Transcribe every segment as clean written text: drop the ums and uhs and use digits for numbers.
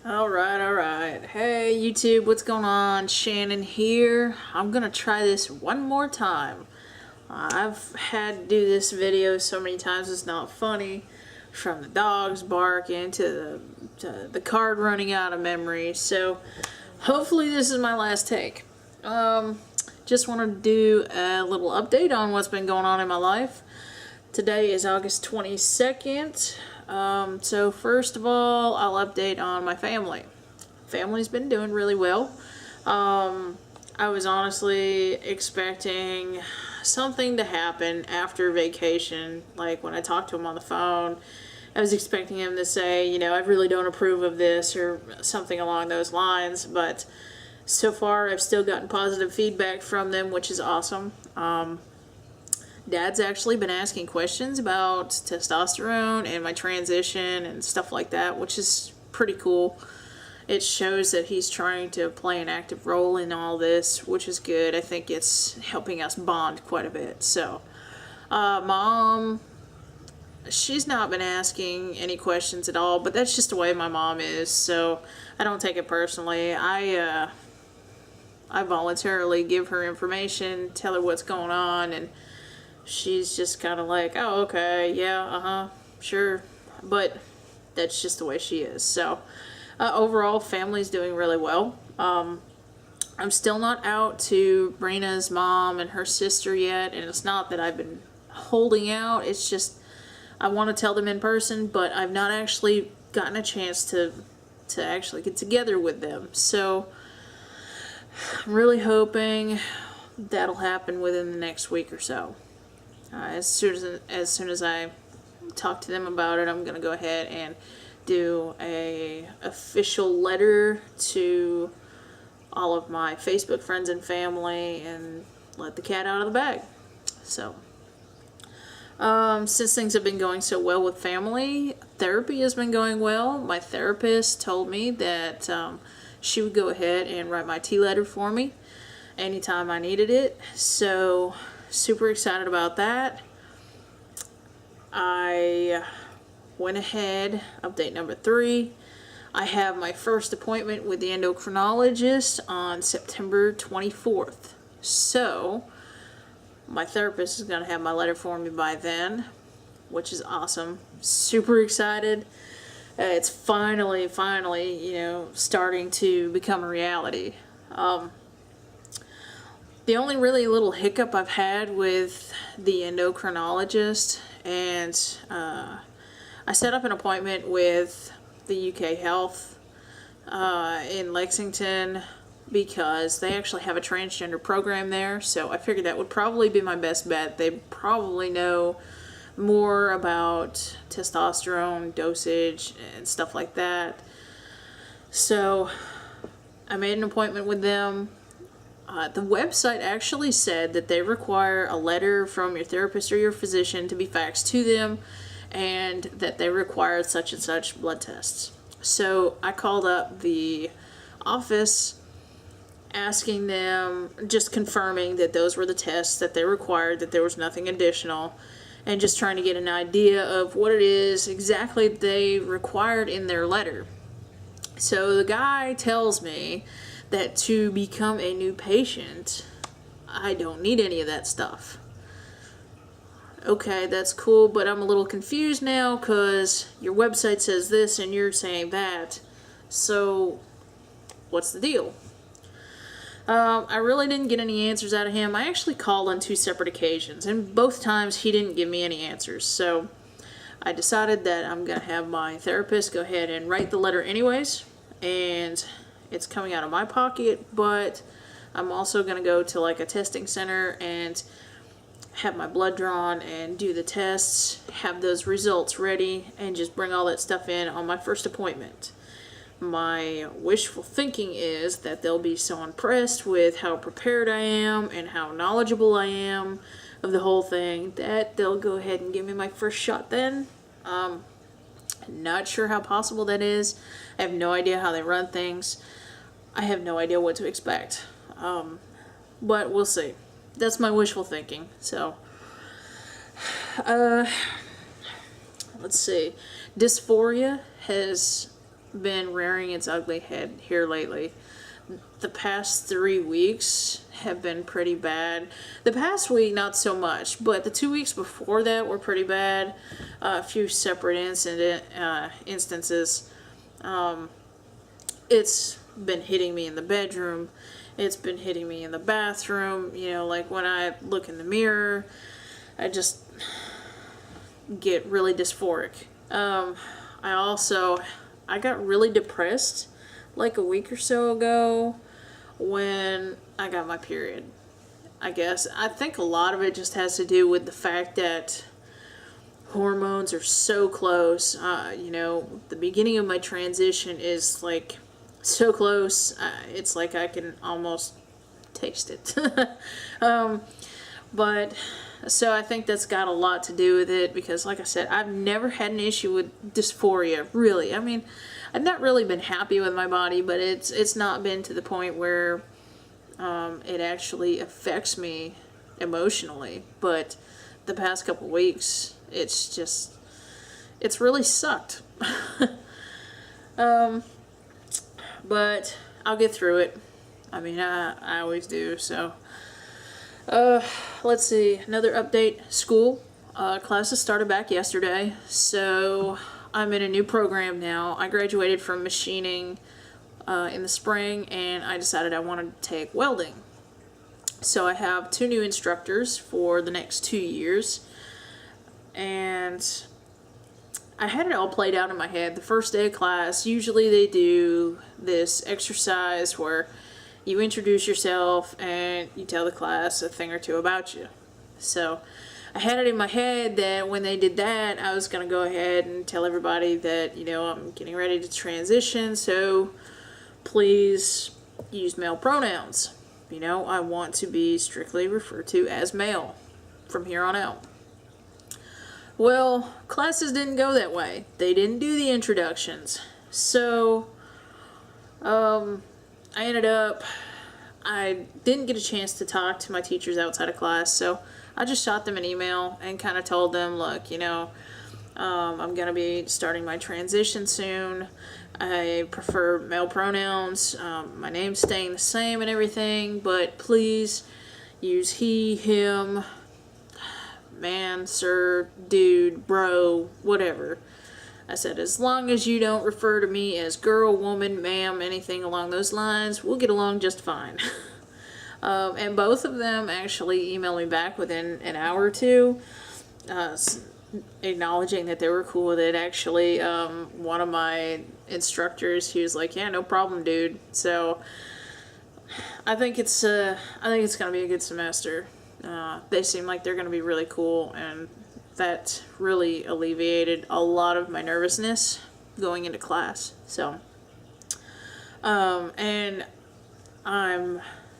Alright. Hey YouTube, what's going on? Shannon here. I'm gonna try this one more time. I've had to do this video so many times it's not funny. From the dogs barking to the card running out of memory. So hopefully this is my last take. Just wanted to do a little update on what's been going on in my life. Today is August 22nd. So first of all, I'll update on my family. Family's been doing really well. I was honestly expecting something to happen after vacation. Like when I talked to him on the phone, I was expecting him to say, you know, I really don't approve of this or something along those lines. But so far, I've still gotten positive feedback from them, which is awesome. Dad's actually been asking questions about testosterone and my transition and stuff like that, which is pretty cool. It shows that he's trying to play an active role in all this, which is good. I think it's helping us bond quite a bit. So, Mom, she's not been asking any questions at all, but that's just the way my mom is, so I don't take it personally. I voluntarily give her information, tell her what's going on, and she's just kind of like, oh, okay, yeah, sure. But that's just the way she is. So overall, family's doing really well. I'm still not out to Brina's mom and her sister yet, and it's not that I've been holding out. It's just I want to tell them in person, but I've not actually gotten a chance to actually get together with them. So I'm really hoping that'll happen within the next week or so. As soon as I talk to them about it, I'm gonna go ahead and do a official letter to all of my Facebook friends and family and let the cat out of the bag. So since things have been going so well with family, therapy has been going well. My therapist told me that she would go ahead and write my tea letter for me anytime I needed it. So super excited about that. I went ahead, update number 3. I have my first appointment with the endocrinologist on September 24th. So my therapist is going to have my letter for me by then, which is awesome. Super excited. It's finally, you know, starting to become a reality. The only really little hiccup I've had with the endocrinologist, and I set up an appointment with the UK Health in Lexington because they actually have a transgender program there, so I figured that would probably be my best bet. They probably know more about testosterone dosage and stuff like that. So I made an appointment with them. The website actually said that they require a letter from your therapist or your physician to be faxed to them, and that they require such and such blood tests. So I called up the office asking them, just confirming that those were the tests that they required, that there was nothing additional, and just trying to get an idea of what it is exactly they required in their letter. So the guy tells me that to become a new patient, I don't need any of that stuff. Okay, that's cool, but I'm a little confused now because your website says this and you're saying that. So what's the deal? I really didn't get any answers out of him. I actually called on 2 separate occasions, and both times he didn't give me any answers. So I decided that I'm going to have my therapist go ahead and write the letter anyways, and it's coming out of my pocket, but I'm also going to go to like a testing center and have my blood drawn and do the tests, have those results ready, and just bring all that stuff in on my first appointment. My wishful thinking is that they'll be so impressed with how prepared I am and how knowledgeable I am of the whole thing that they'll go ahead and give me my first shot then. Not sure how possible that is. I have no idea how they run things. I have no idea what to expect. But we'll see. That's my wishful thinking. So, let's see. Dysphoria has been rearing its ugly head here lately. The past 3 weeks have been pretty bad. The past week, not so much, but the 2 weeks before that were pretty bad. A few separate instances. It's been hitting me in the bedroom. It's been hitting me in the bathroom. You know, like when I look in the mirror, I just get really dysphoric. I got really depressed like a week or so ago when I got my period. I guess I think a lot of it just has to do with the fact that hormones are so close. You know, the beginning of my transition is like so close. It's like I can almost taste it. But so I think that's got a lot to do with it because, like I said, I've never had an issue with dysphoria, really. I mean, I've not really been happy with my body, but it's not been to the point where it actually affects me emotionally. But the past couple weeks, it's really sucked. But I'll get through it. I mean, I always do, so. Let's see, another update. School. Classes started back yesterday, so I'm in a new program now. I graduated from machining in the spring, and I decided I wanted to take welding. So I have 2 new instructors for the next 2 years, and I had it all played out in my head. The first day of class, usually they do this exercise where you introduce yourself and you tell the class a thing or two about you. So I had it in my head that when they did that, I was going to go ahead and tell everybody that, you know, I'm getting ready to transition, so please use male pronouns. You know, I want to be strictly referred to as male from here on out. Well, classes didn't go that way. They didn't do the introductions. So, I didn't get a chance to talk to my teachers outside of class, so I just shot them an email and kind of told them, look, you know, I'm going to be starting my transition soon. I prefer male pronouns. My name's staying the same and everything, but please use he, him, man, sir, dude, bro, whatever. I said, as long as you don't refer to me as girl, woman, ma'am, anything along those lines, we'll get along just fine. And both of them actually emailed me back within an hour or two, acknowledging that they were cool with it. Actually, one of my instructors, he was like, yeah, no problem, dude. So I think it's going to be a good semester. They seem like they're going to be really cool, and that really alleviated a lot of my nervousness going into class. So, and I'm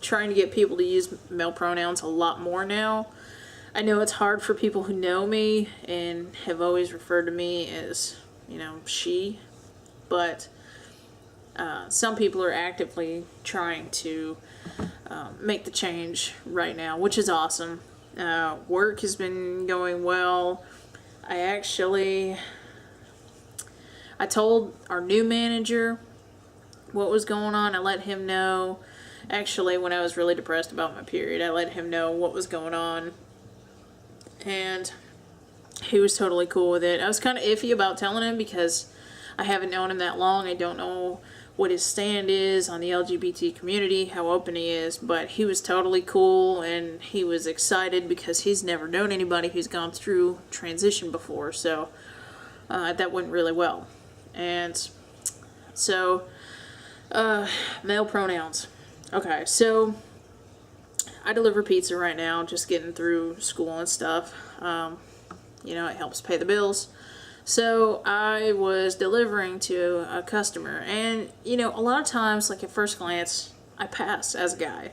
trying to get people to use male pronouns a lot more now. I know it's hard for people who know me and have always referred to me as, you know, she, but some people are actively trying to make the change right now, which is awesome. Work has been going well. I told our new manager what was going on. I let him know, actually, when I was really depressed about my period, I let him know what was going on, and he was totally cool with it. I was kind of iffy about telling him because I haven't known him that long. I don't know what his stand is on the LGBT community, how open he is, but he was totally cool, and he was excited because he's never known anybody who's gone through transition before, so that went really well. And so, male pronouns. Okay, so I deliver pizza right now, just getting through school and stuff. You know, it helps pay the bills. So I was delivering to a customer, and you know, a lot of times, like at first glance, I pass as a guy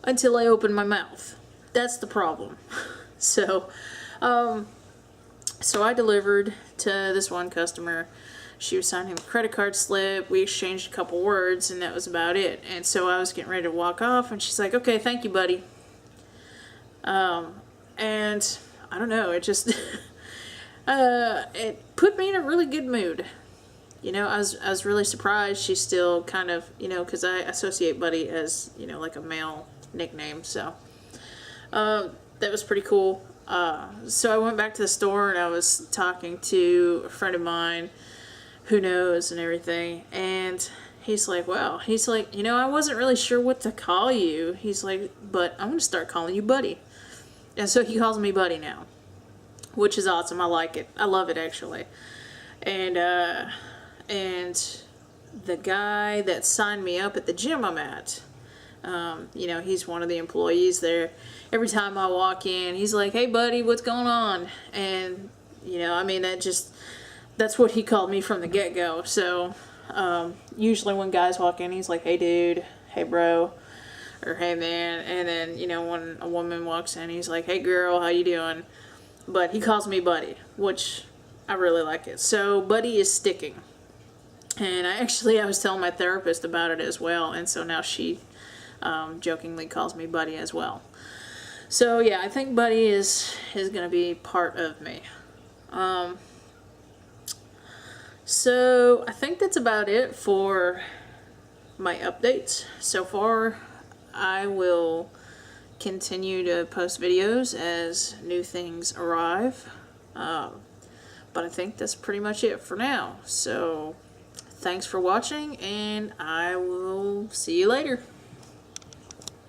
until I open my mouth. That's the problem. So I delivered to this one customer. She was signing him a credit card slip. We exchanged a couple words, and that was about it. And so I was getting ready to walk off, and she's like, "Okay, thank you, buddy." And I don't know, it just it put me in a really good mood. I was really surprised she's still kind of, because I associate Buddy as, like a male nickname. So that was pretty cool. So I went back to the store and I was talking to a friend of mine who knows and everything. And he's like, well, he's like, I wasn't really sure what to call you. He's like, but I'm going to start calling you Buddy. And so he calls me Buddy now, which is awesome. I like it. I love it, actually. And the guy that signed me up at the gym I'm at, he's one of the employees there. Every time I walk in, he's like, hey, Buddy, what's going on? And, that's what he called me from the get-go. So usually when guys walk in, he's like, hey, dude, hey, bro, or hey, man. And then, when a woman walks in, he's like, hey, girl, how you doing? But he calls me Buddy, which I really like it. So Buddy is sticking. And I was telling my therapist about it as well. And so now she jokingly calls me Buddy as well. So yeah, I think Buddy is going to be part of me. So I think that's about it for my updates so far. I will continue to post videos as new things arrive. But I think that's pretty much it for now. So thanks for watching, and I will see you later.